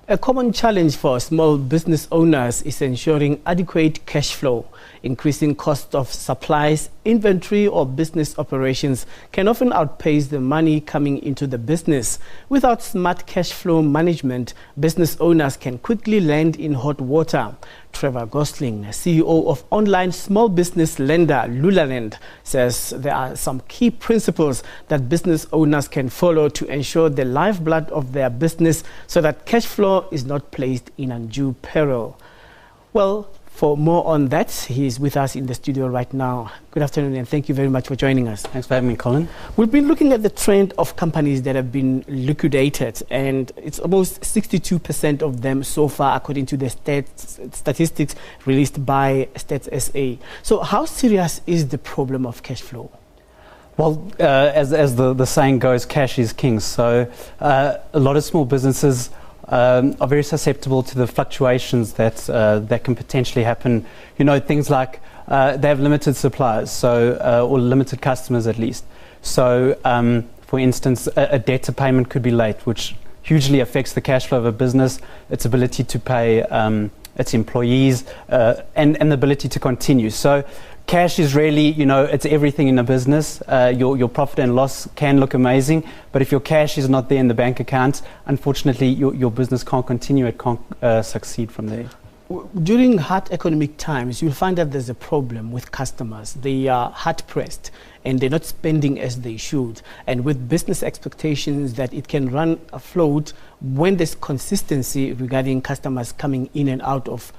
A common challenge for small business owners is ensuring adequate cash flow. Increasing cost of supplies, inventory or business operations can often outpace the money coming into the business. Without smart cash flow management, business owners can quickly land in hot water. Trevor Gosling, CEO of online small business lender Lulalend, says there are some key principles that business owners can follow to ensure the lifeblood of their business so that cash flow is not placed in undue peril. Well, for more on that, he is with us in the studio right now. Good afternoon and thank you very much for joining us. Thanks for having me, Colin. We've been looking at the trend of companies that have been liquidated, and it's almost 62% of them so far, according to the statistics released by Stats SA. So how serious is the problem of cash flow? Well, as the saying goes, cash is king. So a lot of small businesses are very susceptible to the fluctuations that can potentially happen. You know, things like they have limited suppliers, so or limited customers at least. So, for instance, a debtor payment could be late, which hugely affects the cash flow of a business, its ability to pay its employees, and the ability to continue. So cash is really, you know, it's everything in a business. Your profit and loss can look amazing, but if your cash is not there in the bank account, unfortunately, your business can't continue, it can't succeed from there. During hard economic times, you'll find that there's a problem with customers. They are hard-pressed and they're not spending as they should. And with business expectations that it can run afloat when there's consistency regarding customers coming in and out of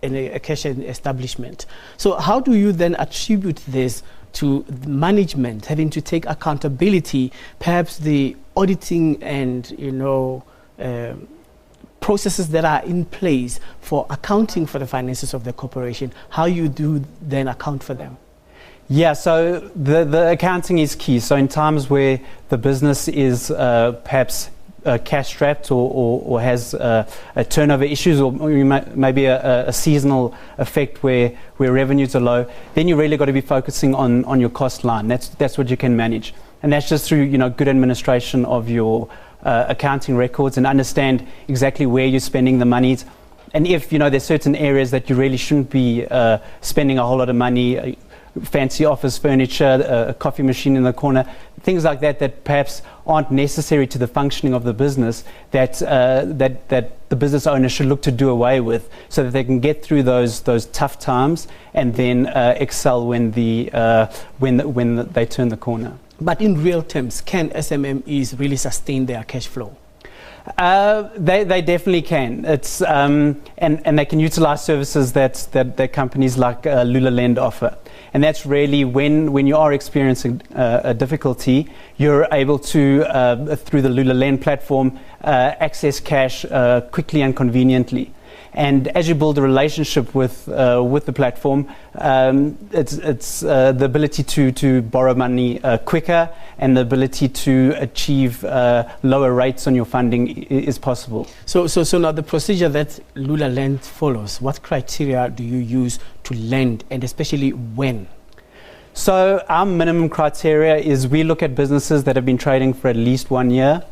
a cash establishment. So how do you then attribute this to management having to take accountability, perhaps the auditing and, you know, processes that are in place for accounting for the finances of the corporation, how you do then account for them? Yeah, so the accounting is key. So in times where the business is perhaps cash strapped or has turnover issues, or maybe a seasonal effect where revenues are low, then you really got to be focusing on your cost line. That's what you can manage, and that's just through, you know, good administration of your accounting records and understand exactly where you're spending the money. And if, you know, there's certain areas that you really shouldn't be spending a whole lot of money, fancy office furniture, a coffee machine in the corner, things like that perhaps aren't necessary to the functioning of the business, that the business owner should look to do away with, so that they can get through those tough times and then excel when they turn the corner. But in real terms, can SMMEs really sustain their cash flow? They definitely can. It's and they can utilize services that companies like Lulalend offer. And that's really when you are experiencing a difficulty, you're able to, through the Lulalend platform, access cash quickly and conveniently. And as you build a relationship with the platform, it's the ability to borrow money quicker, and the ability to achieve lower rates on your funding is possible. So now the procedure that Lulalend follows, what criteria do you use to lend, and especially when? So our minimum criteria is we look at businesses that have been trading for at least 1 year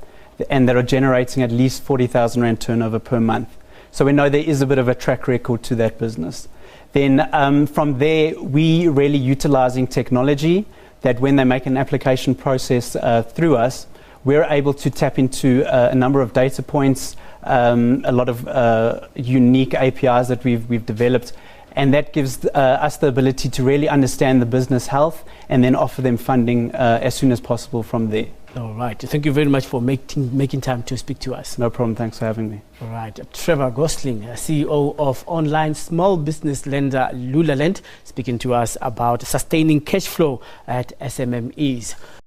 and that are generating at least 40,000 Rand turnover per month. So we know there is a bit of a track record to that business. Then from there, we really utilizing technology that when they make an application process through us, we're able to tap into a number of data points, a lot of unique APIs that we've developed, and that gives us the ability to really understand the business health and then offer them funding as soon as possible from there. All right. Thank you very much for making time to speak to us. No problem. Thanks for having me. All right. Trevor Gosling, CEO of online small business lender Lulalend, speaking to us about sustaining cash flow at SMMEs.